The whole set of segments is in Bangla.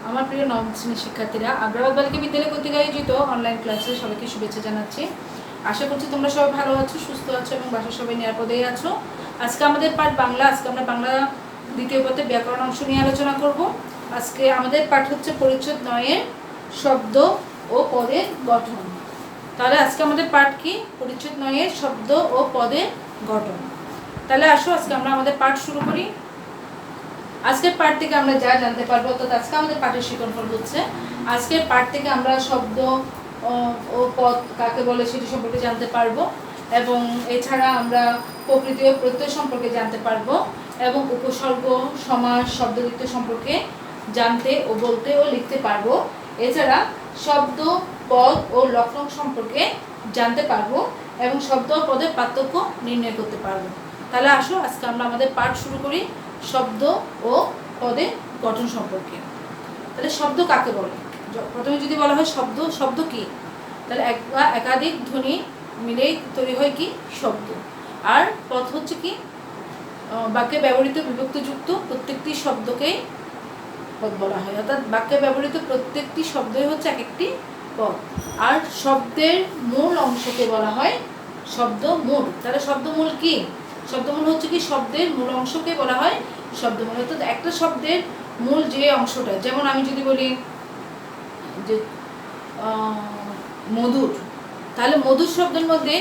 আমার প্রিয় নবম শ্রেণীর শিক্ষার্থীরা, আগ্রাবাদ বালিকা বিদ্যালয় কর্তৃক আয়োজিত অনলাইন ক্লাসে সবাইকে শুভেচ্ছা জানাচ্ছি। আশা করছি তোমরা সবাই ভালো আছো, সুস্থ আছো এবং বাসার সবাই নিরাপদেই আছো। আজকে আমাদের পাঠ বাংলা। আজকে আমরা বাংলা দ্বিতীয় পথে ব্যাকরণ অংশ নিয়ে আলোচনা করব। আজকে আমাদের পাঠ হচ্ছে পরিচ্ছদ 9-এর শব্দ ও পদের গঠন। তাহলে আজকে আমাদের পাঠ কি? পরিচ্ছদ 9-এর শব্দ ও পদের গঠন। তাহলে আসো আজকে আমরা আমাদের পাঠ শুরু করি। আজকের পাঠ থেকে আমরা যা জানতে পারবো, অর্থাৎ আজকে আমাদের পাঠের শিক্ষণফল হচ্ছে আজকের পাঠ থেকে আমরা শব্দ ও পদ কাকে বলে সেটি সম্পর্কে জানতে পারবো, এবং এছাড়া আমরা প্রকৃতি ও প্রত্যয় সম্পর্কে জানতে পারবো, এবং উপসর্গ, সমাস, শব্দযুক্ত সম্পর্কে জানতে ও বলতে ও লিখতে পারবো। এছাড়া শব্দ, পদ ও লক্ষণ সম্পর্কে জানতে পারবো এবং শব্দ ও পদের পার্থক্য নির্ণয় করতে পারবো। তাহলে আসো আজকে আমরা আমাদের পাঠ শুরু করি শব্দ ও পদের গঠন সম্পর্কে। তাহলে শব্দ কাকে বলে? প্রথমে যদি বলা হয় শব্দ, শব্দ কি? তাহলে একাধিক ধ্বনি মিলেই তৈরি হয় কি? শব্দ। আর পদ হচ্ছে কি? বাক্যে ব্যবহৃত বিভক্তিযুক্ত প্রত্যেকটি শব্দকেই পদ বলা হয়, অর্থাৎ বাক্যে ব্যবহৃত প্রত্যেকটি শব্দই হচ্ছে এক একটি পদ। আর শব্দের মূল অংশকে বলা হয় শব্দমূল। তাহলে শব্দমূল কি? শব্দমূল হচ্ছে কি? শব্দের মূল অংশকে বলা হয় শব্দমূল। অর্থাৎ একটা শব্দের মূল যে অংশটা, যেমন আমি যদি বলি যে মধুর, তাহলে মধুর শব্দের মধ্যে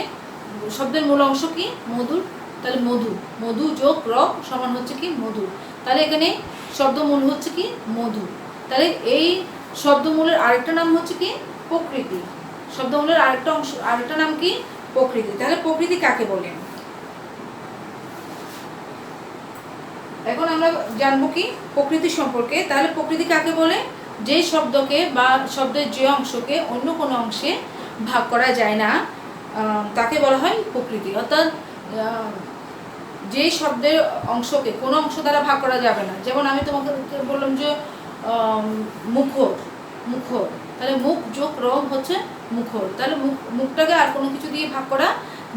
শব্দের মূল অংশ কি? মধুর। তাহলে মধু, মধু যোগ র সমান হচ্ছে কি? মধুর। তাহলে এখানে শব্দমূল হচ্ছে কি? মধু। তাহলে এই শব্দমূলের আরেকটা নাম হচ্ছে কি? প্রকৃতি। শব্দমূলের আরেকটা নাম কি? প্রকৃতি। তাহলে প্রকৃতি কাকে বলে? এখন আমরা জানবো কি প্রকৃতি সম্পর্কে। তাহলে প্রকৃতি কাকে বলে? যে শব্দকে বা শব্দের যে অংশকে অন্য কোনো অংশে ভাগ করা যায় না তাকে বলা হয় প্রকৃতি। অর্থাৎ যে শব্দের অংশকে কোনো অংশ দ্বারা ভাগ করা যাবে না, যেমন আমি তোমাকে বললাম যে মুখর, মুখর। তাহলে মুখ যোগ র হচ্ছে মুখর। তাহলে মুখটাকে আর কোনো কিছু দিয়ে ভাগ করা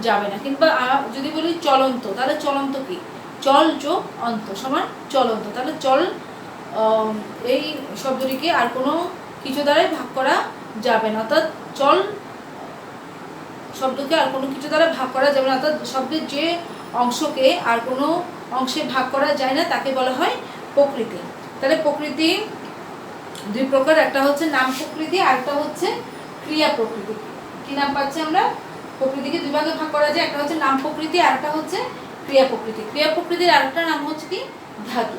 যাবে না। কিংবা যদি বলি চলন্ত, তাহলে চলন্ত কি? চল যোগ অন্ত সমান চলন্ত। তাহলে চল এই শব্দটিকে আর কোনো কিছু দ্বারাই ভাগ করা যাবে না, অর্থাৎ চল শব্দকে আর কোনো কিছু দ্বারা ভাগ করা যাবে না, অর্থাৎ শব্দের যে অংশকে আর কোনো অংশে ভাগ করা যায় না তাকে বলা হয় প্রকৃতি। তাহলে প্রকৃতি দুই প্রকার, একটা হচ্ছে নাম প্রকৃতি আর একটা হচ্ছে ক্রিয়া প্রকৃতি। কি নাম পাচ্ছি আমরা? প্রকৃতিকে দুই ভাগে ভাগ করা যায়, একটা হচ্ছে নাম প্রকৃতি আর একটা হচ্ছে ক্রিয়া প্রকৃতি। ক্রিয়া প্রকৃতির আরেকটা নাম হচ্ছে কি? ধাতু।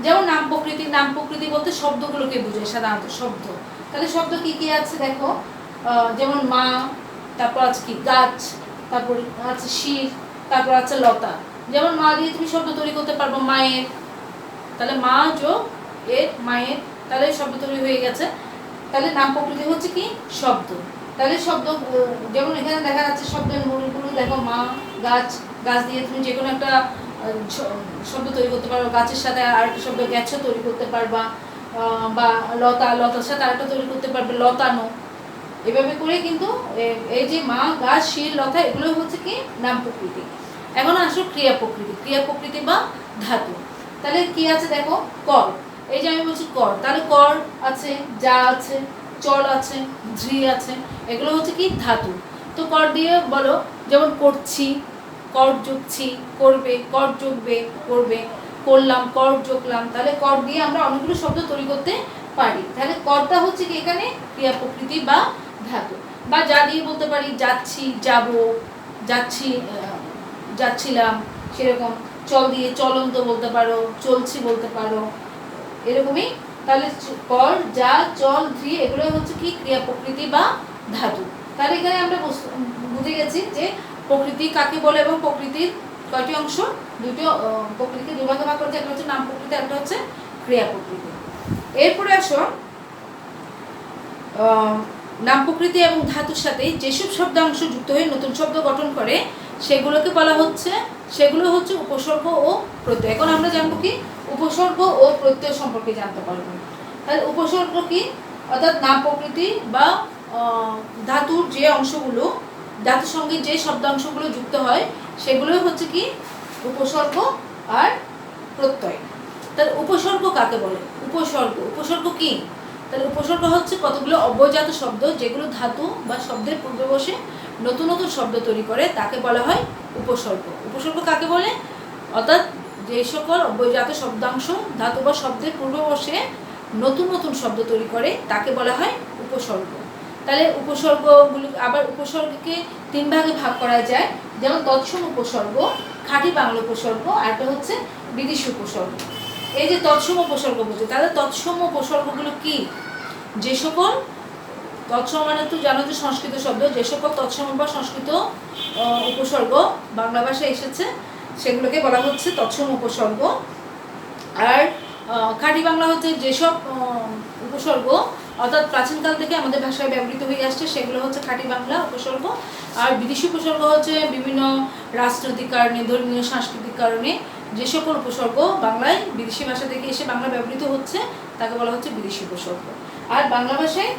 যেমন নাম প্রকৃতি, নাম প্রকৃতি বলতে শব্দগুলোকে বোঝায়, সাধারণত শব্দ। তাহলে শব্দ কি কি আছে দেখো, যেমন মা, তারপর আছে কি? গাছ, তারপর আছে শির, তারপর আছে লতা। যেমন মা দিয়ে তুমি শব্দ তৈরি করতে পারবো মায়ের, তাহলে মা যোগ এর মায়ের, তাহলে শব্দ তৈরি হয়ে গেছে। তাহলে নাম প্রকৃতি হচ্ছে কি? শব্দ। তাহলে শব্দ যেমন এখানে দেখা যাচ্ছে শব্দের মূলগুলো দেখো মা, গাছ। গাছ দিয়ে তুমি যে কোনো একটা শব্দ তৈরি করতে পারো, গাছের সাথে আরেকটা শব্দ গ্যাছ তৈরি করতে পারবা, বা লতা, লতার সাথে আরেকটা তৈরি করতে পারবে লতানো। এভাবে করে কিন্তু এই যে মা, গাছ, শির, লতা এগুলো হচ্ছে কি? নাম প্রকৃতি। এখন আসো ক্রিয়া প্রকৃতি। ক্রিয়া প্রকৃতি বা ধাতু। তাহলে কি আছে দেখো, কর। এই যে আমি বলছি কর, তাহলে কর আছে, যা আছে, চল আছে, ধৃ আছে, এগুলো হচ্ছে কি? ধাতু। তো কর দিয়ে বলো, যেমন করছি, কর যোগছি, করবে, কর যোগবে, করবে, করলাম, কর যোগলাম। তাহলে কর দিয়ে আমরা অনেকগুলো শব্দ তৈরি করতে পারি। তাহলে করটা হচ্ছে কি এখানে? ক্রিয়া প্রকৃতি বা ধাতু। বা যা দিয়ে বলতে পারি যাচ্ছি, যাব, যাচ্ছি, যাচ্ছিলাম, সেরকম। চল দিয়ে চলন্ত বলতে পারো, চলছি বলতে পারো, এরকমই। তাহলে কর, যা, চল, ধৃ এগুলো হচ্ছে কি? ক্রিয়া প্রকৃতি বা ধাতু। তাহলে এখানে আমরা বুঝে গেছি যে প্রকৃতি কাকে বলে এবং প্রকৃতির কয়টি অংশ? দুটো। প্রকৃতিকে দুই ভাগে ভাগ করেছে, একটা হচ্ছে নাম প্রকৃতি, একটা হচ্ছে ক্রিয়া প্রকৃতি। এরপরে আসো নাম প্রকৃতি এবং ধাতুর সাথে যেসব শব্দাংশ যুক্ত হয়ে নতুন শব্দ গঠন করে সেগুলোকে বলা হচ্ছে, সেগুলো হচ্ছে উপসর্গ ও প্রত্যয়। এখন আমরা জানবো কি? উপসর্গ ও প্রত্যয় সম্পর্কে জানতে পারবো। তাহলে উপসর্গ কি? অর্থাৎ নাম প্রকৃতি বা ধাতুর যে অংশগুলো, ধাতুর সঙ্গে যে শব্দাংশগুলো যুক্ত হয় সেগুলো হচ্ছে কি? উপসর্গ আর প্রত্যয়। তাহলে উপসর্গ কাকে বলে? উপসর্গ, উপসর্গ কি? তাহলে উপসর্গ হচ্ছে কতগুলো অব্যয়জাত শব্দ যেগুলো ধাতু বা শব্দের পূর্বে বসে নতুন নতুন শব্দ তৈরি করে তাকে বলা হয় উপসর্গ। উপসর্গ কাকে বলে? অর্থাৎ যে সকল অব্যয়জাত শব্দাংশ ধাতু বা শব্দের পূর্বে বসে নতুন নতুন শব্দ তৈরি করে তাকে বলা হয় উপসর্গ। তাহলে উপসর্গগুলো আবার উপসর্গকে 3 ভাগে ভাগ করা যায়, যেমন তৎসম উপসর্গ, খাঁটি বাংলা উপসর্গ, আর একটা হচ্ছে বিদেশি উপসর্গ। এই যে তৎসম উপসর্গ বলছে, তাহলে তৎসম উপসর্গগুলো কি? যে সকল তৎসম মানে তো জানো যে সংস্কৃত শব্দ, যে সকল তৎসম বা সংস্কৃত উপসর্গ বাংলা ভাষায় এসেছে সেগুলোকে বলা হচ্ছে তৎসম উপসর্গ। আর খাঁটি বাংলা হচ্ছে যেসব উপসর্গ অর্থাৎ প্রাচীনকাল থেকে আমাদের ভাষায় ব্যবহৃত হয়ে আসছে সেগুলো হচ্ছে খাঁটি বাংলা উপসর্গ। আর বিদেশি উপসর্গ হচ্ছে বিভিন্ন রাজনৈতিক কারণে, ধর্মীয় সাংস্কৃতিক কারণে যে সকল উপসর্গ বাংলায় বিদেশি ভাষা থেকে এসে বাংলা ব্যবহৃত হচ্ছে তাকে বলা হচ্ছে বিদেশি উপসর্গ। আর বাংলা ভাষায়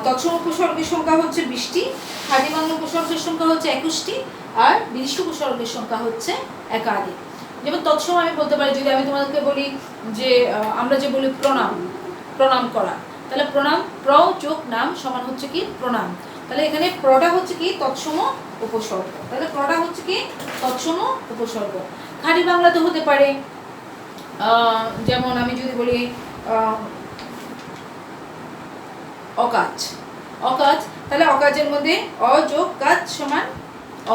তৎসম উপসর্গের সংখ্যা হচ্ছে 20টি, খাঁটি বাংলা উপসর্গের সংখ্যা হচ্ছে 21টি, আর বিদেশি উপসর্গের সংখ্যা হচ্ছে একাধিক। যেমন তৎসম আমি বলতে পারি, যদি আমি তোমাদেরকে বলি যে আমরা যে বলি প্রণাম, প্রণাম করা, তাহলে প্রণাম প্র যোগ নাম সমান হচ্ছে কি প্রণাম। তাহলে এখানে প্রটা হচ্ছে কি তৎসম উপসর্গ। তাহলে প্রটা হচ্ছে কি তৎসম উপসর্গ। খাঁটি বাংলাতে হতে পারে যেমন আমি যদি বলি অকাজ, অকাজ, তাহলে অকাজের মধ্যে অ যোগ কাজ সমান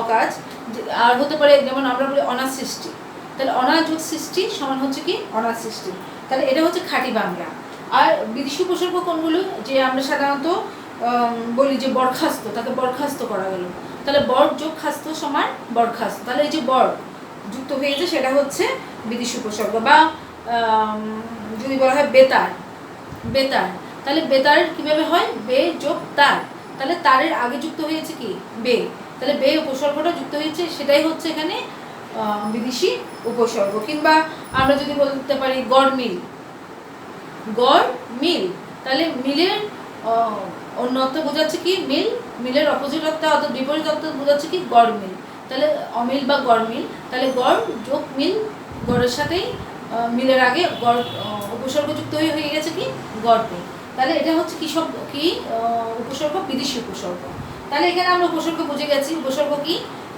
অকাজ। আর হতে পারে যেমন আমরা বলি অনাথ সৃষ্টি, তাহলে অনাথ যোগ সৃষ্টি সমান হচ্ছে কি অনাথ সৃষ্টি। তাহলে এটা হচ্ছে খাঁটি বাংলা। আর বিদেশি উপসর্গ কোনগুলো? যে আমরা সাধারণত বলি যে বরখাস্ত, তাকে বরখাস্ত করা গেল, তাহলে বর যোগ খাস্ত সমান বরখাস্ত। তাহলে এই যে বর যুক্ত হয়েছে সেটা হচ্ছে বিদেশি উপসর্গ। বা যদি বলা হয় বেতার, বেতার, তাহলে বেতার কিভাবে হয়? বে যোগ তার, তাহলে তারের আগে যুক্ত হয়েছে কি বে, তাহলে বে উপসর্গটা যুক্ত হয়েছে, সেটাই হচ্ছে এখানে বিদেশি উপসর্গ। কিংবা আমরা যদি বলতে পারি গড়মিল, গড় মিল, তাহলে মিলের অন্য অর্থ বোঝাচ্ছে কি মিল, মিলের অপোজিট অর্থ অর্থাৎ বিপরীত অর্থ বোঝাচ্ছে কি গড় মিল। তাহলে অমিল বা গড় মিল, তাহলে গড় যোগ মিল, গড়ের সাথেই মিলের আগে গড় উপসর্গ যুক্ত হয়ে গেছে কি গড় মিল। তাহলে এটা হচ্ছে কি শব্দ কি উপসর্গ? বিদেশি উপসর্গ। তাহলে এখানে আমরা উপসর্গ বুঝে গেছি। উপসর্গ কি?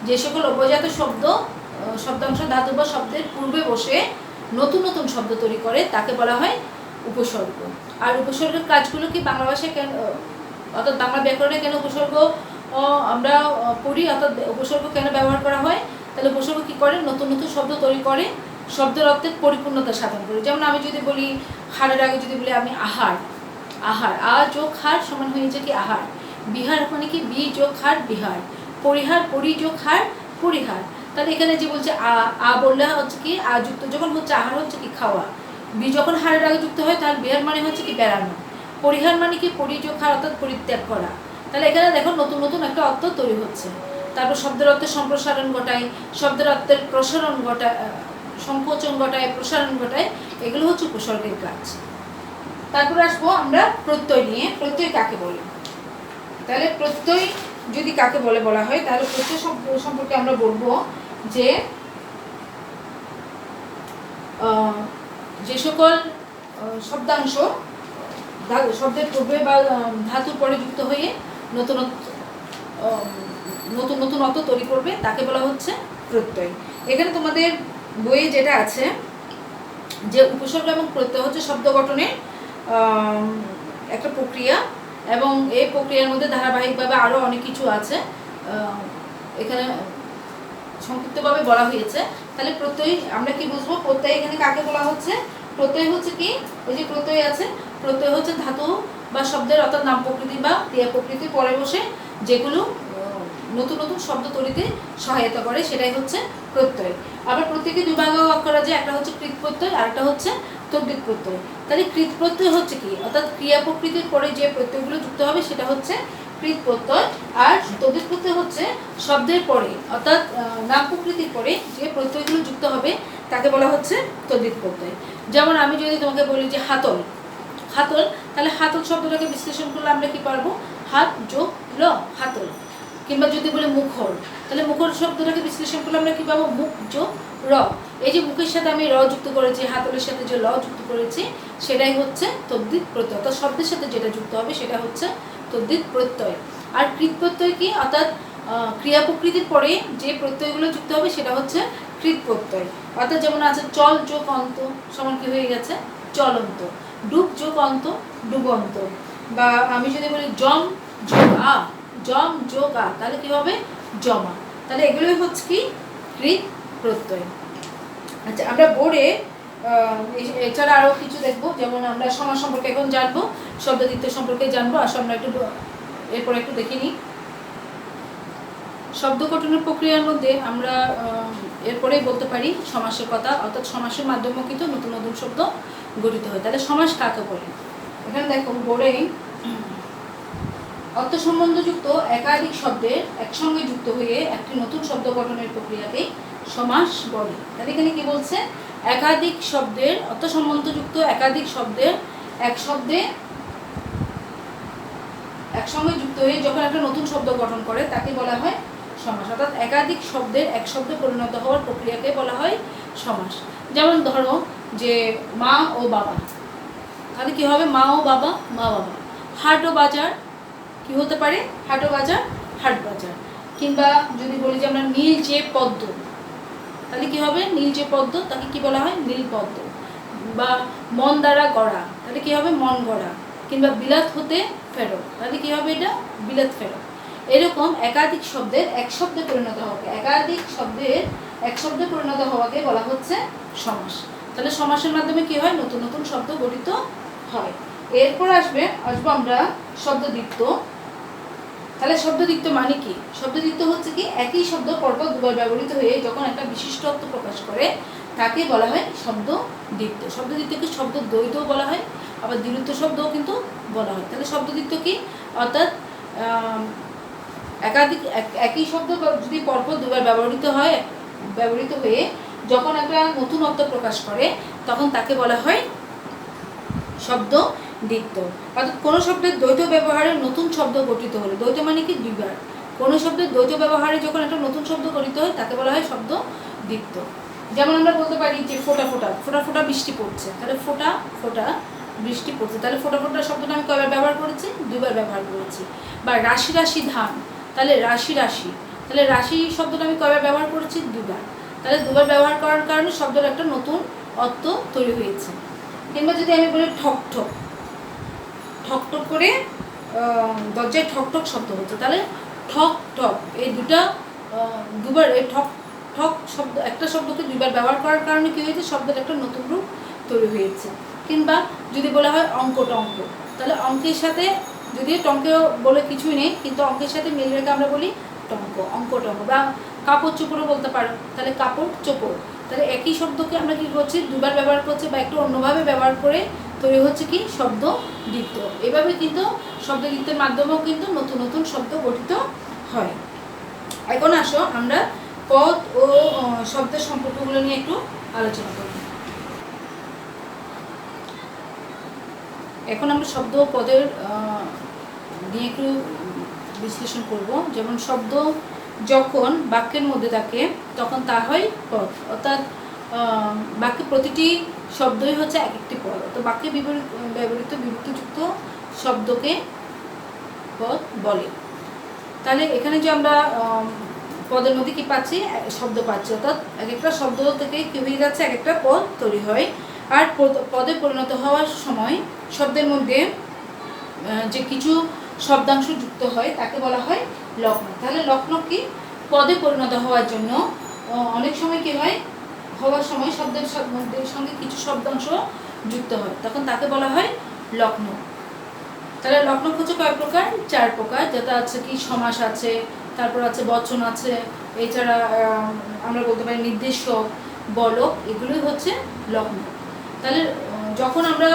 যে সকল অব্যয়জাত শব্দ শব্দাংশ ধাতু বা শব্দের পূর্বে বসে নতুন নতুন শব্দ তৈরি করে তাকে বলা হয় উপসর্গ। আর উপসর্গের কাজগুলো কি বাংলা ভাষায় কেন অর্থাৎ বাংলা ব্যাকরণে কেন উপসর্গ আমরা পড়ি, অর্থাৎ উপসর্গ কেন ব্যবহার করা হয়? তাহলে উপসর্গ কি করে? নতুন নতুন শব্দ তৈরি করে, শব্দের অর্থের পরিপূর্ণতা সাধন করে। যেমন আমি যদি বলি হারের আগে যদি বলি আমি আহার, আহার, আ যোগ হার সমান হয়েছে কি আহার। বিহার মানে কি বি যোগ হার বিহার। পরিহার, পরি যোগ হার পরিহার। তাহলে এখানে যে বলছে আ বললে হচ্ছে কি আ যুক্ত যখন হচ্ছে আহার হচ্ছে কি খাওয়া। বি যখন হারের আগে যুক্ত হয় তাহলে বিহার মানে হচ্ছে কি বেড়ানো। পরিহার মানে কি পরিযোগ হার অর্থাৎ পরিত্যাগ করা। তাহলে এখানে দেখো নতুন নতুন একটা অর্থ তৈরি হচ্ছে। তারপর শব্দের অর্থের সম্প্রসারণ ঘটায়, শব্দের অর্থের প্রসারণ ঘটায়, সংকোচন ঘটায়, প্রসারণ ঘটায়, এগুলো হচ্ছে উপসর্গের কাজ। তারপর আসবো আমরা প্রত্যয় নিয়ে। প্রত্যয় কাকে বলে? তাহলে প্রত্যয় যদি কাকে বলে বলা হয় তাহলে প্রত্যয় সম্পর্কে আমরা বলবো যে যে সকল শব্দাংশ শব্দের পূর্বে বা ধাতুর পরে যুক্ত হয়ে নতুন নতুন নতুন অর্থ তৈরি করবে তাকে বলা হচ্ছে প্রত্যয়। এখানে তোমাদের বইয়ে যেটা আছে যে উপসর্গ এবং প্রত্যয় হচ্ছে শব্দ গঠনের একটা প্রক্রিয়া, এবং এই প্রক্রিয়ার মধ্যে ধারাবাহিকভাবে আরও অনেক কিছু আছে, এখানে সংক্ষিপ্তভাবে বলা হয়েছে। তাহলে প্রত্যয় আমরা কি বুঝবো? প্রত্যয় এখানে কাকে বলা হচ্ছে? প্রত্যয় হচ্ছে কি ওই যে প্রত্যয় আছে, প্রত্যয় হচ্ছে ধাতু বা শব্দের অর্থাৎ নাম প্রকৃতি বা ক্রিয়া প্রকৃতির পরে বসে যেগুলো নতুন নতুন শব্দ তৈরিতে সহায়তা করে সেটাই হচ্ছে প্রত্যয়। আবার প্রত্যেকে দুই ভাগে ভাগ করা যায়, একটা হচ্ছে কৃত প্রত্যয় আর একটা হচ্ছে তদ্বিত প্রত্যয়। তাহলে কৃত প্রত্যয় হচ্ছে কি অর্থাৎ ক্রিয়া প্রকৃতির পরে যে প্রত্যয়গুলো যুক্ত হবে সেটা হচ্ছে কৃত প্রত্যয়, আর তদ্বিত প্রত্যয় হচ্ছে শব্দের পরে অর্থাৎ নাম প্রকৃতির পরে যে প্রত্যয়গুলো যুক্ত হবে তাকে বলা হচ্ছে তদ্বিত প্রত্যয়। যেমন আমি যদি তোমাকে বলি যে হাতল, হাতল, তাহলে হাতল শব্দটাকে বিশ্লেষণ করলে আমরা কি পারবো? হাত যোগ ল হাতল। কিংবা যদি বলি মুখর, তাহলে মুখর শব্দটাকে বিশ্লেষণ করলে আমরা কি পাবো? মুখ যোগ র, এই যে মুখের সাথে আমি র যুক্ত করেছি, হাতলের সাথে যে ল যুক্ত করেছি সেটাই হচ্ছে তদ্ধিত প্রত্যয়, অর্থাৎ শব্দের সাথে যেটা যুক্ত হবে সেটা হচ্ছে তদ্ধিত প্রত্যয়। আর কৃত প্রত্যয় কি, অর্থাৎ ক্রিয়া প্রকৃতির পরে যে প্রত্যয়গুলো যুক্ত হবে সেটা হচ্ছে কৃত প্রত্যয়। অর্থাৎ যেমন আছে চল যোগ অন্ত সমান কি হয়ে গেছে চলন্ত, ডুব যোগ অন্ত ডুবন্ত, বা আমি যদি বলি জম যোগ আ, জম যোগ আ, তাহলে কি হবে জমা। তাহলে এগুলোই হচ্ছে কি কৃত প্রত্যয়। আচ্ছা, আমরা বোর্ডে এছাড়া আরও কিছু দেখবো, যেমন আমরা সমাস সম্পর্কে এখন জানবো, শব্দদ্বিত্ব সম্পর্কে জানবো। আসলে আমরা একটু এরপর একটু দেখে নিই। শব্দ গঠনের প্রক্রিয়ার মধ্যে আমরা এরপরেই বলতে পারি সমাসের কথা, অর্থাৎ সমাসের মাধ্যমেও কিন্তু নতুন নতুন শব্দ গঠিত হয়। তাহলে সমাস কাকে বলে? এখানে দেখো বোর্ডে অর্থ সম্বন্ধযুক্ত একাধিক শব্দের একসঙ্গে যুক্ত হয়ে একটি নতুন শব্দ গঠনের প্রক্রিয়াকেই সমাস বলে। তাহলে এখানে কি বলছে, একাধিক শব্দের অর্থ সম্বন্ধযুক্ত একাধিক শব্দের এক শব্দে একসঙ্গে যুক্ত হয়ে যখন একটা নতুন শব্দ গঠন করে তাকে বলা হয় সমাস। অর্থাৎ একাধিক শব্দের এক শব্দে পরিণত হওয়ার প্রক্রিয়াকে বলা হয় সমাস। যেমন ধরো যে মা ও বাবা, তাহলে কি হবে মা ও বাবা, মা বাবা। হাট ও বাজার কি হতে পারে, হাট ও বাজার, হাট বাজার। কিংবা যদি বলি যে আমরা নীল যে পদ্ম, তাহলে কি হবে নীল যে পদ্ম, তাকে কি বলা হয় নীল পদ্ম। বা মন দ্বারা গড়া, তাহলে কি হবে মন গড়া। কিংবা বিলাত হতে ফেরত, তাহলে কি হবে এটা বিলাত ফেরত। এরকম একাধিক শব্দের এক শব্দে পরিণত হওয়াকে, একাধিক শব্দের এক শব্দে পরিণত হওয়াকে বলা হচ্ছে সমাস। তাহলে সমাসের মাধ্যমে কি হয় নতুন নতুন শব্দ গঠিত হয়। এরপর আসবো আমরা শব্দদ্বিত্ব। তাহলে শব্দদ্বিত্ব মানে কি? শব্দদ্বিত্ব হচ্ছে কি একই শব্দ পরপর দুবার ব্যবহৃত হয়ে যখন একটা বিশিষ্ট অর্থ প্রকাশ করে তাকে বলা হয় শব্দদ্বিত্ব। শব্দদ্বিত্বকে শব্দ দ্বৈতও বলা হয়, আবার দ্বিরুক্ত শব্দও কিন্তু বলা হয়। তাহলে শব্দদ্বিত্ব কি, অর্থাৎ একাধিক একই শব্দ যদি পরপর দুবার ব্যবহৃত হয়ে যখন একটা নতুন অর্থ প্রকাশ করে তখন তাকে বলা হয় শব্দদ্বিত্ব। অর্থাৎ কোনো শব্দের দ্বৈত ব্যবহারে নতুন শব্দ গঠিত হলে, দ্বৈত মানে কি দুইবার, কোনো শব্দের দ্বৈত ব্যবহারে যখন একটা নতুন শব্দ গঠিত হয় তাকে বলা হয় শব্দদ্বিত্ব। যেমন আমরা বলতে পারি যে ফোঁটা ফোঁটা, ফোঁটা ফোঁটা বৃষ্টি পড়ছে, তাহলে ফোঁটা ফোঁটা বৃষ্টি পড়ছে, তাহলে ফোঁটা ফোঁটা শব্দটা আমি কয়বার ব্যবহার করেছি, দুইবার ব্যবহার করেছি। বা রাশি রাশি ধান, তাহলে রাশি রাশি, তাহলে রাশি শব্দটা আমি কয়বার ব্যবহার করেছি, দুবার। তাহলে দুবার ব্যবহার করার কারণে শব্দের একটা নতুন অর্থ তৈরি হয়েছে। কিংবা যদি আমি বলি ঠক ঠক, ঠক ঠক করে দরজায় ঠক ঠক শব্দ হচ্ছে, তাহলে ঠক ঠক এই দুটা দুবার, এই ঠক ঠক শব্দ একটা শব্দকে দুইবার ব্যবহার করার কারণে কী হয়েছে শব্দের একটা নতুন রূপ তৈরি হয়েছে। কিংবা যদি বলা হয় অঙ্ক টঙ্ক, তাহলে অঙ্কের সাথে যদি টঙ্কেও বলে কিছুই নেই কিন্তু অঙ্কের সাথে মিল রেখে আমরা বলি টঙ্ক, অঙ্ক টঙ্ক। বা কাপড় চোপড়ও বলতে পারো, তাহলে কাপড় চোপড়। তাহলে একই শব্দকে আমরা কী করছি দুবার ব্যবহার করছি বা একটু অন্যভাবে ব্যবহার করে তৈরি হচ্ছে কি শব্দদ্বিত্ব। এভাবে কিন্তু শব্দদ্বিত্বের মাধ্যমেও কিন্তু নতুন নতুন শব্দ গঠিত হয়। এখন আসো আমরা পদ ও শব্দের সম্পর্কগুলো নিয়ে একটু আলোচনা করব। এখন আমরা শব্দ ও পদের নিয়ে একটু বিশ্লেষণ করব। যেমন শব্দ যখন বাক্যের মধ্যে থাকে তখন তা হয় পদ, অর্থাৎ বাক্যে প্রতিটি শব্দই হচ্ছে এক একটি পদ, তো বাক্যে ব্যবহৃত বিভক্তিযুক্ত শব্দকে পদ বলে। তাহলে এখানে যে আমরা পদের মধ্যে কি পাচ্ছি, শব্দ পাচ্ছি, অর্থাৎ এক একটা শব্দ থেকে কি হয়ে যাচ্ছে এক একটা পদ তৈরি হয়। আর পদে পরিণত হওয়ার সময় শব্দের মধ্যে যে কিছু শব্দাংশ যুক্ত হয় তাকে বলা হয় লক্ষ্ণ। তাহলে লক্ষ্ণ কি, পদে পরিণত হওয়ার জন্য অনেক সময় কি হয়, হওয়ার সময় শব্দের সঙ্গে কিছু শব্দাংশ যুক্ত হয় তখন তাকে বলা হয় লক্ষ্ণ। তাহলে লক্ষ্ণ হচ্ছে কয় প্রকার, চার প্রকার, যেটা আছে কি সমাস আছে, তারপর আছে বচন আছে, এছাড়া আমরা বলতে পারি নির্দেশ্য, বলক, এগুলোই হচ্ছে লক্ষ্ণ। তাহলে যখন আমরা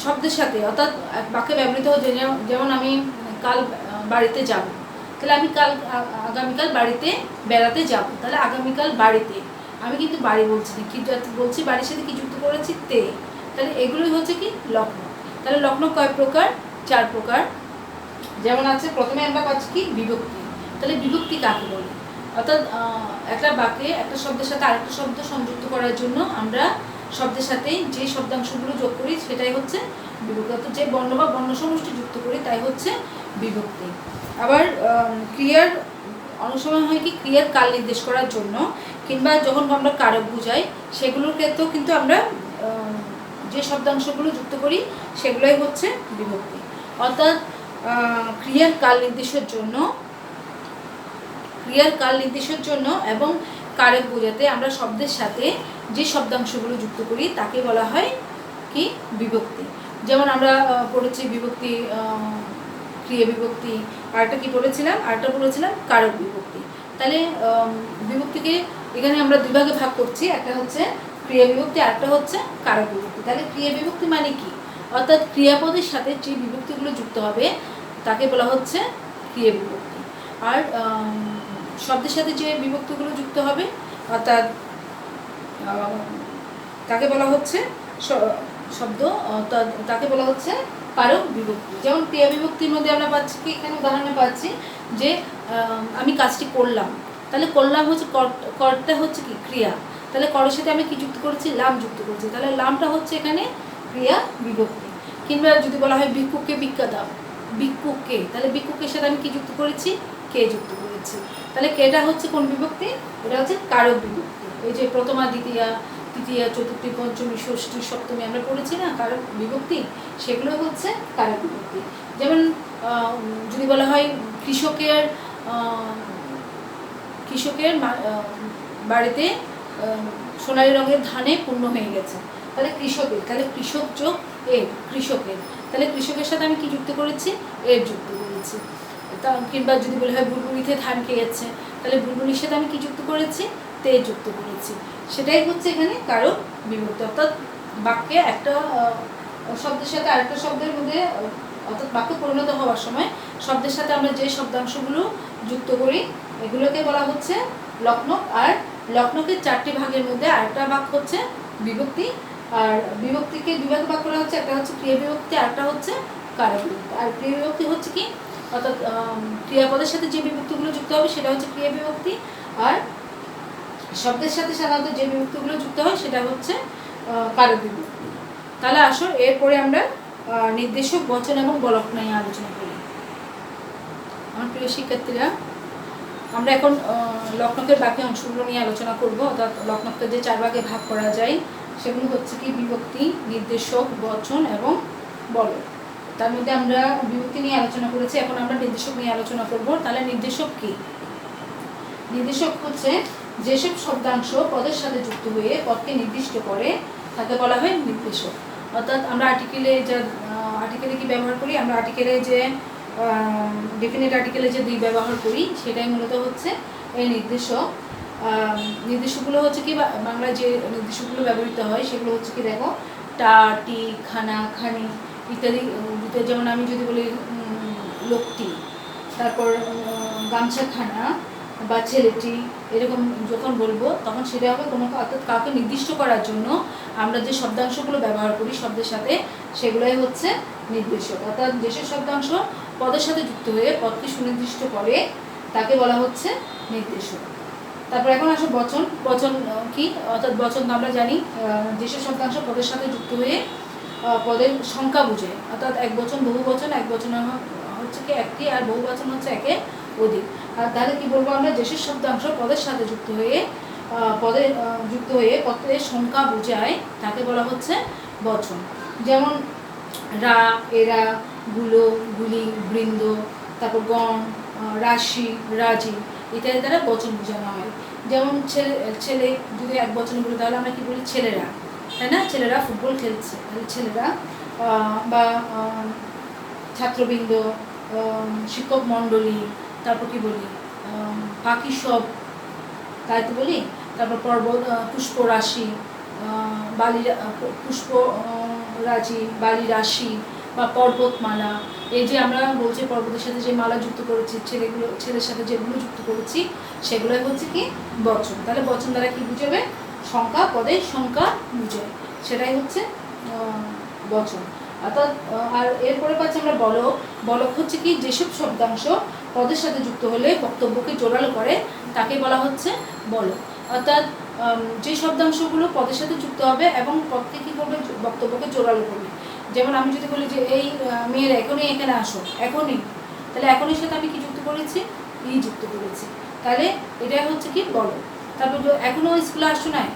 শব্দের সাথে অর্থাৎ বাক্যে ব্যবহৃত হচ্ছে, যেমন আমি কাল বাড়িতে যাব, তাহলে আমি আগামীকাল বাড়িতে বেড়াতে যাব, তাহলে আগামীকাল বাড়িতে আমি কিন্তু বাড়ি বলছি না, কি বলছি বাড়ির সাথে কি যুক্ত করেছি তে, তাহলে এগুলোই হচ্ছে কি লক্ষ্ণ। তাহলে লক্ষ্ণ কয় প্রকার, চার প্রকার। যেমন আছে প্রথমে আমরা পাচ্ছি কি বিভক্তি। তাহলে বিভক্তি কাকে বলে, অর্থাৎ একটা বাক্যে একটা শব্দের সাথে আরেকটা শব্দ সংযুক্ত করার জন্য আমরা শব্দের সাথে যে শব্দাংশগুলো যোগ করি সেটাই হচ্ছে বিভক্তি, অর্থাৎ যে বর্ণ বা বর্ণ সমষ্টি যুক্ত করি তাই হচ্ছে বিভক্তি। আবার ক্রিয়ার অনেক সময় হয় কি, ক্রিয়ার কাল নির্দেশ করার জন্য কিংবা যখন আমরা কারক বুঝাই সেগুলোর ক্ষেত্রেও কিন্তু আমরা যে শব্দাংশগুলো যুক্ত করি সেগুলোই হচ্ছে বিভক্তি। অর্থাৎ ক্রিয়ার কাল নির্দেশের জন্য এবং কারক বোঝাতে আমরা শব্দের সাথে যে শব্দাংশগুলো যুক্ত করি তাকে বলা হয় কি, বিভক্তি। যেমন আমরা পড়েছি বিভক্তি, ক্রিয়া বিভক্তি, আরেকটা কি পড়েছিলাম, আরেকটা বলেছিলাম কারক বিভক্তি। তাহলে বিভক্তিকে এখানে আমরা দুই ভাগে ভাগ করছি, একটা হচ্ছে ক্রিয়া বিভক্তি, আরেকটা হচ্ছে কারক বিভক্তি। তাহলে ক্রিয়া বিভক্তি মানে কি, অর্থাৎ ক্রিয়াপদের সাথে যে বিভক্তিগুলো যুক্ত হবে তাকে বলা হচ্ছে ক্রিয়া বিভক্তি। আর শব্দের সাথে যে বিভক্তিগুলো যুক্ত হবে অর্থাৎ তাকে বলা হচ্ছে তাকে বলা হচ্ছে কারক বিভক্তি। যেমন ক্রিয়া বিভক্তির মধ্যে আমরা পাচ্ছি কি, এখানে উদাহরণে পাচ্ছি যে আমি কাজটি করলাম, তাহলে করলাম হচ্ছে কর্তা হচ্ছে কি ক্রিয়া, তাহলে করের সাথে আমি কি যুক্ত করেছি, লাম যুক্ত করেছি, তাহলে লামটা হচ্ছে এখানে ক্রিয়া বিভক্তি। কিংবা যদি বলা হয় ভিক্ষুককে ভিক্ষা দাও, ভিক্ষুককে, তাহলে ভিক্ষুকের সাথে আমি কি যুক্ত করেছি, কে যুক্ত করেছি, তাহলে কেটা হচ্ছে কোন বিভক্তি, এটা হচ্ছে কারক বিভক্তি। এই যে প্রথমা, দ্বিতীয়া, তৃতীয়া, চতুর্থী, পঞ্চমী, ষষ্ঠী, সপ্তমী আমরা পড়েছি না কারক বিভক্তি, সেগুলো হচ্ছে কারক বিভক্তি। যেমন যদি বলা হয় কৃষকের বাড়িতে সোনালী রঙের ধানে পূর্ণ হয়ে গেছে, তাহলে কৃষকের, তাহলে কৃষক যোগ এর, কৃষকের, তাহলে কৃষকের সাথে আমি কি যুক্ত করেছি, এর যুক্ত করেছি। কিংবা যদি বলা হয় বুলবুলিতে ধান খেয়েছে, তাহলে বুলবুলির সাথে আমি কি যুক্ত করেছি, তে যুক্ত করেছি। সেটাই হচ্ছে এখানে কারক বিভক্তি। অর্থাৎ বাক্যে একটা শব্দের সাথে আরেকটা শব্দের মধ্যে, অর্থাৎ বাক্য পরিণত হওয়ার সময় শব্দের সাথে আমরা যে শব্দাংশগুলো যুক্ত করি এগুলোকে বলা হচ্ছে লক্ষ্ণক। আর লক্ষ্ণকের 4টি ভাগের মধ্যে আরেকটা ভাগ হচ্ছে বিভক্তি। আর বিভক্তিকে দুই ভাগে ভাগ করা হচ্ছে, একটা হচ্ছে ক্রিয়া বিভক্তি, আরেকটা হচ্ছে কারক বিভক্তি। আর ক্রিয়া বিভক্তি হচ্ছে কি, অর্থাৎ ক্রিয়াপদের সাথে যে বিভক্তিগুলো যুক্ত হবে সেটা হচ্ছে ক্রিয়া বিভক্তি, আর শব্দের সাথে সাধারণত যে বিভক্তিগুলো যুক্ত হয় সেটা হচ্ছে কারক বিভক্তি। তাহলে আসো এরপরে আমরা নির্দেশক, বচন এবং বলক নিয়ে আলোচনা করি। আমার প্রিয় শিক্ষার্থীরা, আমরা এখন লক্ষ্ণকের বাকি অংশগুলো নিয়ে আলোচনা করব। অর্থাৎ লক্ষ্ণককে যে 4 ভাগে ভাগ করা যায় সেগুলো হচ্ছে কি, বিভক্তি, নির্দেশক, বচন এবং বলক। তার মধ্যে আমরা বিভক্তি নিয়ে আলোচনা করেছি, এখন আমরা নির্দেশক নিয়ে আলোচনা করব। তাহলে নির্দেশক কি, নির্দেশক হচ্ছে যেসব শব্দাংশ পদের সাথে যুক্ত হয়ে পদকে নির্দিষ্ট করে তাকে বলা হয় নির্দেশক। অর্থাৎ আমরা আর্টিকেলে কি ব্যবহার করি, আমরা আর্টিকেলে যে ডেফিনিট আর্টিকেলে যে দুই ব্যবহার করি সেটাই মূলত হচ্ছে এই নির্দেশক। নির্দেশকগুলো হচ্ছে কি, বাংলায় যে নির্দেশকগুলো ব্যবহৃত হয় সেগুলো হচ্ছে কি, দেখো টা, টি, খানা, খানি ইত্যাদি। যেমন আমি যদি বলি লোকটি, তারপর গামছাখানা বা ছেলেটি, এরকম যখন বলবো তখন সেটা হবে কোনো, অর্থাৎ কাউকে নির্দিষ্ট করার জন্য আমরা যে শব্দাংশগুলো ব্যবহার করি শব্দের সাথে সেগুলোই হচ্ছে নির্দেশক। অর্থাৎ যেসব শব্দাংশ পদের সাথে যুক্ত হয়ে পদকে সুনির্দিষ্ট করে তাকে বলা হচ্ছে নির্দেশক। তারপর এখন আসো বচন। বচন কি, অর্থাৎ বচন তো আমরা জানি যেসব শব্দাংশ পদের সাথে যুক্ত হয়ে পদের সংখ্যা বোঝায়। অর্থাৎ এক বচন, বহু বচন, এক বচন হচ্ছে কি একটি, আর বহু বচন হচ্ছে একে অধিক। আর তাহলে কি বলবো আমরা, যেসব শব্দাংশ পদের সাথে যুক্ত হয়ে পদের সংখ্যা বোঝায় তাকে বলা হচ্ছে বচন। যেমন রা, এরা, গুলো, গুলি, বৃন্দ, তারপর গণ, রাশি, রাজি ইত্যাদি দ্বারা বচন বোঝানো হয়। যেমন ছেলে যদি এক বচন বলি তাহলে আমরা কি বলি, ছেলেরা, তাই না, ছেলেরা ফুটবল খেলছে, তাহলে ছেলেরা। বা ছাত্রবৃন্দ, শিক্ষক মণ্ডলী, তারপর কি বলি, পাখি সব, তাই তো বলি। তারপর পর্বত, পুষ্প রাশি, বালি, পুষ্প রাজি, বালি রাশি বা পর্বতমালা। এই যে আমরা বলছি পর্বতের সাথে যে মালা যুক্ত করেছি, ছেলের সাথে যেগুলো যুক্ত করেছি সেগুলোই হচ্ছে কি বচন। তাহলে বচন দ্বারা কি বুঝাবে, সংখ্যা, পদের সংখ্যা বুঝায়, সেটাই হচ্ছে বচন। অর্থাৎ আর এরপরে পাচ্ছি আমরা বলক। বলক হচ্ছে কি যেসব শব্দাংশ পদের সাথে যুক্ত হলে বক্তব্যকে জোরালো করে তাকে বলা হচ্ছে বলক। অর্থাৎ যে শব্দাংশগুলো পদের সাথে যুক্ত হবে এবং পদকে কী করবে, বক্তব্যকে জোরালো করবে। যেমন আমি যদি বলি যে এই মেয়েরা এখনই এখানে আসো, এখনই, তাহলে এখনই সাথে আমি কি যুক্ত করেছি, ই যুক্ত করেছি, তাহলে এটাই হচ্ছে কি বলক। তারপর এখনও স্কুলে আসো নাই,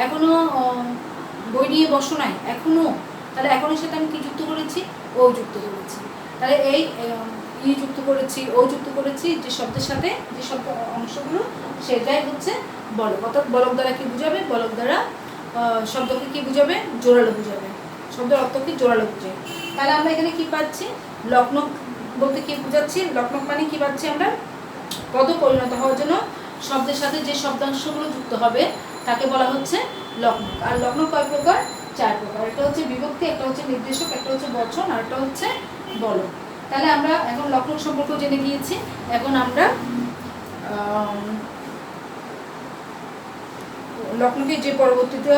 এখনও বই নিয়ে বসো নাই, এখনও, তাহলে এখনের সাথে আমি কি যুক্ত করেছি, ও যুক্ত করেছি। তাহলে এই ই যুক্ত করেছি, ও যুক্ত করেছি, যে শব্দের সাথে যে শব্দ অংশগুলো সেটাই হচ্ছে বলক। অর্থাৎ বলক দ্বারা কি বুঝাবে, বলক দ্বারা শব্দকে কি বুঝাবে, জোরালো বুঝাবে, শব্দের অর্থকে জোরালো বুঝায়। তাহলে আমরা এখানে কি পাচ্ছি, লক্ষ্ণক বলতে কি বুঝাচ্ছি, লক্ষ্ণক মানে কি পাচ্ছি আমরা, পদ পরিণত হওয়ার জন্য শব্দের সাথে যে শব্দাংশগুলো যুক্ত হবে তাকে বলা হচ্ছে লক্ষ্ণক। আর লক্ষ্ণক কয় প্রকার, 4 প্রকার। একটা হচ্ছে বিভক্তি, একটা হচ্ছে নির্দেশক, একটা হচ্ছে বচন, আর একটা হচ্ছে বলক। তাহলে আমরা এখন লক্ষ্ণক সম্পর্কে জেনে গিয়েছি। এখন আমরা লক্ষ্ণকের যে পরবর্তীতে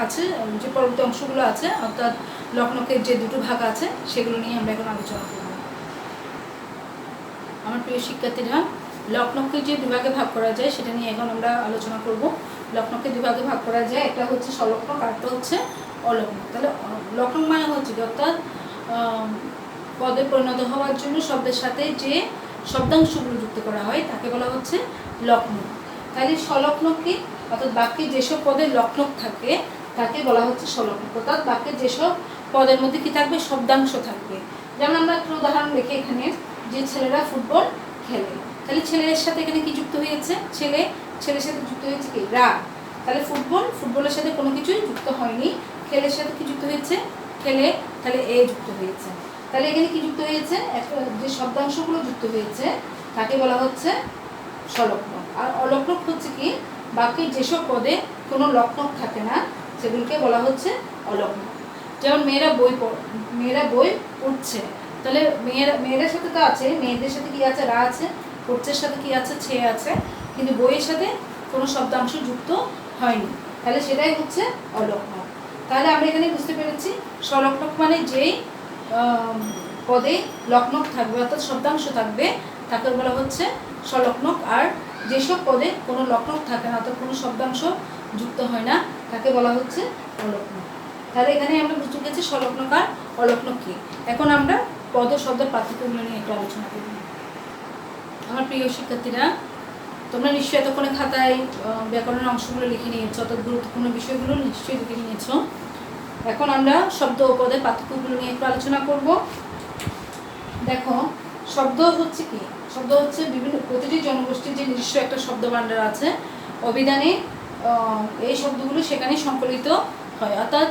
আছে, যে পরবর্তী অংশগুলো আছে, অর্থাৎ লক্ষ্ণকের যে দুটো ভাগ আছে সেগুলো নিয়ে আমরা এখন আলোচনা করব। আমার প্রিয় শিক্ষার্থীরা, লক্ষ্ণককে যে বিভাগে ভাগ করা যায় সেটা নিয়ে এখন আমরা আলোচনা করব। লক্ষ্ণককে দুভাগে ভাগ করা যায়, একটা হচ্ছে সলক্ষ্ণক, আর একটা হচ্ছে অলক্ষ্ণক। তাহলে লক্ষ্ণক মানে হচ্ছে অর্থাৎ পদে পরিণত হওয়ার জন্য শব্দের সাথে যে শব্দাংশগুলো যুক্ত করা হয় তাকে বলা হচ্ছে লক্ষ্ণক। তাহলে সলক্ষ্ণক কি, অর্থাৎ বাক্যে যেসব পদের লক্ষ্ণক থাকে তাকে বলা হচ্ছে সলক্ষ্ণক। অর্থাৎ বাক্যে যেসব পদের মধ্যে কি থাকবে, শব্দাংশ থাকবে। যেমন আমরা একটা উদাহরণ দেখি এখানে, যে ছেলেরা ফুটবল খেলে, তাহলে ছেলের সাথে এখানে কি যুক্ত হয়েছে, ছেলে, ছেলের সাথে যুক্ত হয়েছে কি, রা। তাহলে ফুটবল, ফুটবলের সাথে কোনো কিছুই যুক্ত হয়নি। খেলের সাথে কি যুক্ত হয়েছে, খেলে, তাহলে এ যুক্ত হয়েছে। তাহলে এখানে কি যুক্ত হয়েছে, যে শব্দাংশগুলো যুক্ত হয়েছে তাকে বলা হচ্ছে সলক্ষ্ণক। আর অলক্ষ্ণক হচ্ছে কি, বাক্যের যেসব পদে কোনো লক্ষ্ণক থাকে না সেগুলোকে বলা হচ্ছে অলক্ষ্ণক। যেমন মেয়েরা বই পড়ছে, তাহলে মেয়েদের সাথে তো আছে, মেয়েদের সাথে কি আছে, রা আছে, পড়ছের সাথে কি আছে, ছে আছে, কিন্তু বইয়ের সাথে কোনো শব্দাংশ যুক্ত হয়নি, তাহলে সেটাই হচ্ছে অলক্ষ্ণক। তাহলে আমরা এখানে বুঝতে পেরেছি সলক্ষ্ণক মানে যেই পদে লক্ষ্ণক থাকবে, অর্থাৎ শব্দাংশ থাকবে তাকে বলা হচ্ছে সলক্ষ্ণক। আর যেসব পদে কোনো লক্ষ্ণক থাকে না, অর্থাৎ কোনো শব্দাংশ যুক্ত হয় না, তাকে বলা হচ্ছে অলক্ষ্ণক। তাহলে এখানে আমরা বুঝতে পেরেছি সলক্ষ্ণক আর অলক্ষ্ণক কি। এখন আমরা পদ শব্দের পার্থক্যগুলো নিয়ে একটু আলোচনা করব। আমার প্রিয় শিক্ষার্থীরা, তোমরা নিশ্চয়ই এতক্ষণে খাতায় ব্যাকরণের অংশগুলো লিখে নিয়েছো, অর্থাৎ গুরুত্বপূর্ণ বিষয়গুলো নিশ্চয়ই লিখে নিয়েছো। এখন আমরা শব্দ ও পদের পার্থক্যগুলো নিয়ে একটু আলোচনা করব। দেখো, শব্দ হচ্ছে কি, শব্দ হচ্ছে বিভিন্ন প্রতিটি জনগোষ্ঠীর যে নিজস্ব একটা শব্দ ভাণ্ডার আছে, অভিধানে এই শব্দগুলো সেখানে সংকলিত হয়। অর্থাৎ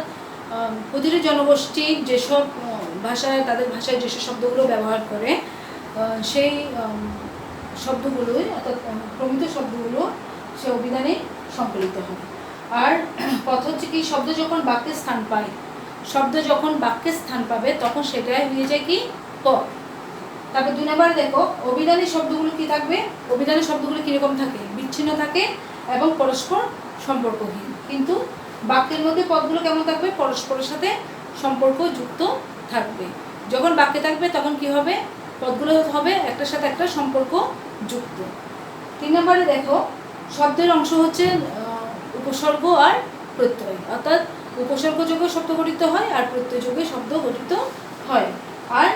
প্রতিটি জনগোষ্ঠী যেসব ভাষায়, তাদের ভাষায় যেসব শব্দগুলো ব্যবহার করে সেই শব্দগুলোই, অর্থাৎ প্রমিত শব্দগুলো সে অভিধানে সংকলিত হয়। আর কথা হচ্ছে কি, শব্দ যখন বাক্যে স্থান পায়, শব্দ যখন বাক্যে স্থান পাবে তখন সেটাই হয়ে যায় কি, পদ। তারপর 2 নম্বরে দেখো, অভিধানী শব্দগুলো কি থাকবে, অভিধানী শব্দগুলো কীরকম থাকে, বিচ্ছিন্ন থাকে এবং পরস্পর সম্পর্কহীন। কিন্তু বাক্যের মধ্যে পদগুলো কেমন থাকবে, পরস্পরের সাথে সম্পর্ক যুক্ত থাকবে। যখন বাক্যে থাকবে তখন কি হবে, পদগুলো হবে একটার সাথে একটা সম্পর্ক যুক্ত। 3 নম্বরে দেখো, শব্দের অংশ হচ্ছে উপসর্গ আর প্রত্যয়, অর্থাৎ উপসর্গযোগ্য শব্দ গঠিত হয় আর প্রত্যয়যোগ্য শব্দ গঠিত হয়। আর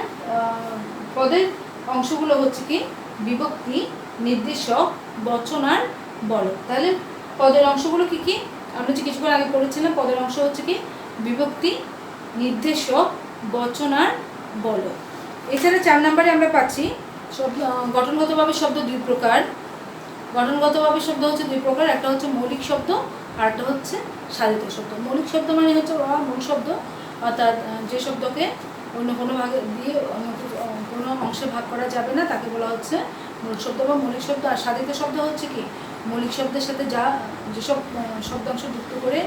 পদের অংশগুলো হচ্ছে কি, বিভক্তি, নির্দেশক, বচন আর বলক। তাহলে পদের অংশগুলো কি কি, আমরা যে কিছুক্ষণ আগে পড়েছিলাম, পদের অংশ হচ্ছে কি, বিভক্তি, নির্দেশক, বচন আর বলক। এছাড়া 4 নম্বরে আমরা পাচ্ছি শব্দ গঠনগতভাবে শব্দ 2 প্রকার। গঠনগতভাবে শব্দ হচ্ছে 2 প্রকার, একটা হচ্ছে মৌলিক শব্দ আর একটা হচ্ছে সাধিত শব্দ। মৌলিক শব্দ মানে হচ্ছে মূল শব্দ, অর্থাৎ যে শব্দকে অন্য কোনো ভাগে দিয়ে অন্য কোনো অংশে ভাগ করা যাবে না তাকে বলা হচ্ছে মূল শব্দ বা মৌলিক শব্দ। আর সাধিত শব্দ হচ্ছে কি, মৌলিক শব্দের সাথে যেসব শব্দাংশ যুক্ত করে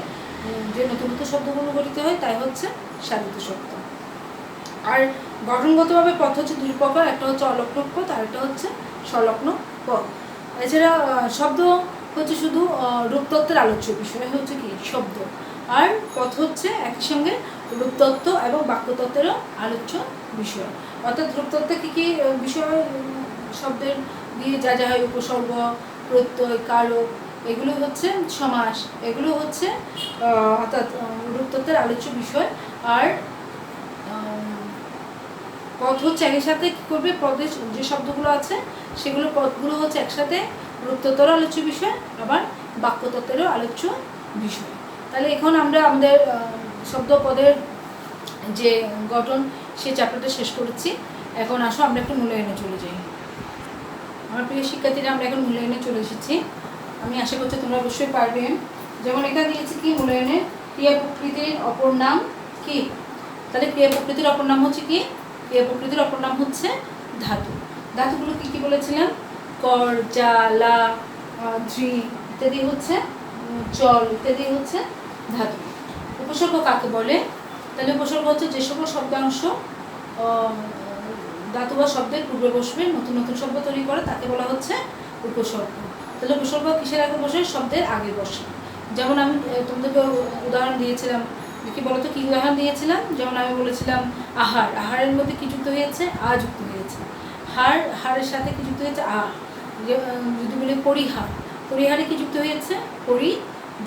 যে নতুন নতুন শব্দগুলো গঠিত হয় তাই হচ্ছে সাধিত শব্দ। আর গঠনগতভাবে পদ হচ্ছে 2 প্রকার, একটা হচ্ছে অলক্ষ্ণক পদ আর একটা হচ্ছে সলক্ষ্ণক পদ। এছাড়া শব্দ হচ্ছে শুধু রূপতত্ত্বের আলোচ্য বিষয় হচ্ছে কি, শব্দ। আর পদ হচ্ছে একই সঙ্গে রূপতত্ত্ব এবং বাক্যতত্ত্বেরও আলোচ্য বিষয়। অর্থাৎ রূপতত্ত্বে কী কী বিষয় শব্দের দিয়ে যা যা হয়, উপসর্গ, প্রত্যয়, কারক, এগুলো হচ্ছে সমাস, এগুলো হচ্ছে অর্থাৎ রূপতত্ত্বের আলোচ্য বিষয়। আর পদ হচ্ছে একই সাথে কী করবে, পদের যে শব্দগুলো আছে সেগুলো পদগুলো হচ্ছে একসাথে রূপতত্ত্বেরও আলোচ্য বিষয়, আবার বাক্যতত্ত্বেরও আলোচ্য বিষয়। তাহলে এখন আমরা আমাদের শব্দ পদের যে গঠন সেই চ্যাপ্টারটা শেষ করেছি। এখন আসো আমরা একটু মূল্যায়নে চলে যাই। আমার প্রিয় শিক্ষার্থীরা, আমরা এখন মূল্যায়নে চলে এসেছি। আমি আশা করছি তোমরা অবশ্যই পারবে। যেমন এখানে দিয়েছি কি মূল্যায়নে, ক্রিয়া প্রকৃতির অপর নাম কি? তাহলে ক্রিয়া প্রকৃতির অপর নাম হচ্ছে কি? ক্রিয়া প্রকৃতির অপর নাম হচ্ছে ধাতু। ধাতুগুলো কি কি বলেছিলাম? কর, জা, লা, ধ্রি ইত্যাদি হচ্ছে জল ইত্যাদি হচ্ছে ধাতু। উপসর্গ কাকে বলে? তাহলে উপসর্গ হচ্ছে যে সকল শব্দাংশ ধাতু বা শব্দের পূর্বে বসবে, নতুন নতুন শব্দ তৈরি করে, তাকে বলা হচ্ছে উপসর্গ। তাহলে উপসর্গ কিসের আগে বসে? শব্দের আগে বসে। যেমন আমি তোমাদেরকে উদাহরণ দিয়েছিলাম, কি বলতো কি উদাহরণ দিয়েছিলাম? যেমন আমি বলেছিলাম আহার, আহারের মধ্যে কি যুক্ত হয়েছে? আ যুক্ত হয়েছে। হার, হারের সাথে কি যুক্ত হয়েছে? আ। যদি বলি পরিহার, পরিহারে কি যুক্ত হয়েছে? পরি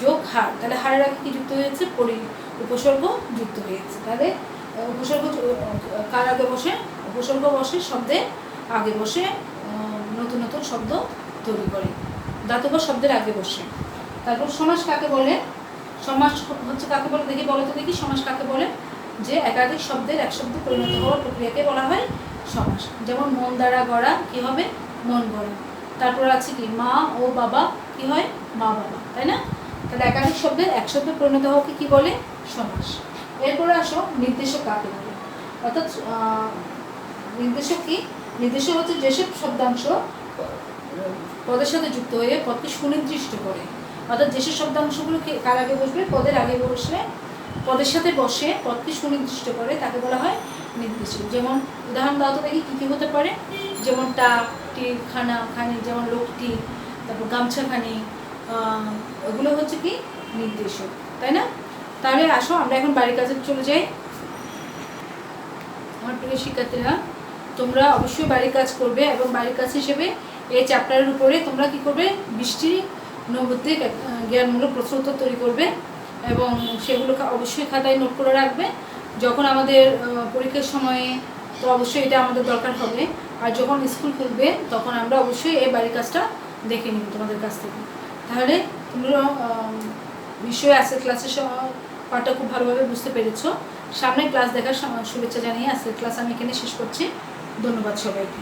যোগ হার, তাহলে হারের আগে কি যুক্ত হয়েছে? পরি, উপসর্গ যুক্ত হয়েছে। তাহলে উপসর্গ কার আগে বসে? উপসর্গ বসে শব্দের আগে বসে, নতুন নতুন শব্দ তৈরি করে, ধাতু বা শব্দের আগে বসে। তারপর সমাস কাকে বলে? সমাস হচ্ছে কাকে বলে দেখি, বলো তো দেখি, সমাস কাকে বলে? যে একাধিক শব্দের এক শব্দে পরিণত হওয়ার প্রক্রিয়াকে বলা হয় সমাস। যেমন মন দ্বারা গড়া কি হবে? মন গড়া। তারপর আছে কি মা ও বাবা, কি হয়? মা বাবা, তাই না? তাহলে একাধিক শব্দের এক শব্দে পরিণত হওয়াকে কি বলে? সমাস। এরপরে আসো নির্দেশক কাকে বলে। অর্থাৎ নির্দেশক কি? নির্দেশক হচ্ছে যেসব শব্দাংশ পদের সাথে যুক্ত হয়ে পদকে সুনির্দিষ্ট করে। অর্থাৎ যেসব শব্দাংশগুলো কার আগে বসবে? পদের আগে বসে, পদের সাথে বসে পদকে সুনির্দিষ্ট করে, তাকে বলা হয় নির্দেশক। যেমন উদাহরণ দাও তো দেখি কী কী হতে পারে। যেমন টা, টি, খানা, খানি, যেমন লোকটি, তারপর গামছাখানি, ওগুলো হচ্ছে কি? নির্দেশক, তাই না? তাহলে আসো আমরা এখন বাড়ির কাজে চলে যাই। আমার প্রিয় শিক্ষার্থীরা, তোমরা অবশ্যই বাড়ির কাজ করবে এবং বাড়ির কাজ হিসেবে এই চ্যাপ্টারের উপরে তোমরা কি করবে? 20টি নৈবত্তিক জ্ঞানমূলক প্রশ্নোত্তর তৈরি করবে এবং সেগুলো অবশ্যই খাতায় নোট করে রাখবে। যখন আমাদের পরীক্ষার সময়ে তো অবশ্যই এটা আমাদের দরকার হবে, আর যখন স্কুল খুলবে তখন আমরা অবশ্যই এই বাড়ির কাজটা দেখে নিব তোমাদের কাছ থেকে। তাহলে তোমরা নিশ্চয়ই আজকের ক্লাসের পাঠটা খুব ভালোভাবে বুঝতে পেরেছো। সামনে ক্লাস দেখার শুভেচ্ছা জানিয়ে আজকের ক্লাস আমি এখানে শেষ করছি। ধন্যবাদ সবাইকে।